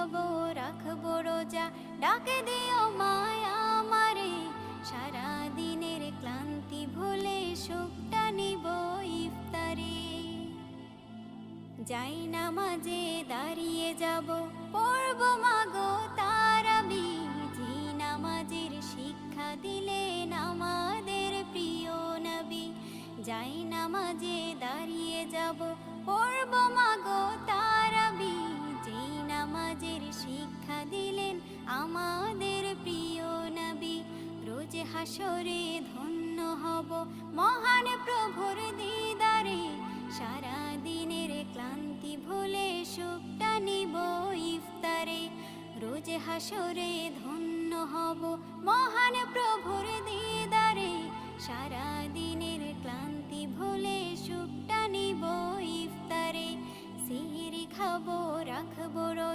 খাবো রাখবো রোজা, ডাকে দিও মায়া আমারে, সারা দিনের ক্লান্তি ভুলে সুখটা নিব ইফতারে। যাই নামাজে দাঁড়িয়ে যাব, পড়ব মাগো তারাবি, যে নামাজের শিক্ষা দিলেন আমাদের প্রিয় নবী। যাই নামাজে দাঁড়িয়ে যাব, পড়ব মাগো তারাবি, যে নামাজের শিক্ষা দিলেন আমাদের প্রিয় নবী। রোজ হাসরে ধন্য হব মহান প্রভুর দিদারে, সারা দিনের ক্লান্তি ভুলে সুখটা নিব ইফতারে। রোজ হাসরে ধন্য হব মহান প্রভুর দিদারে, সারা দিনের ক্লান্তি ভুলে সুখটা নিব ইফতারে। সিহরি খাবো রাখবো রোজা।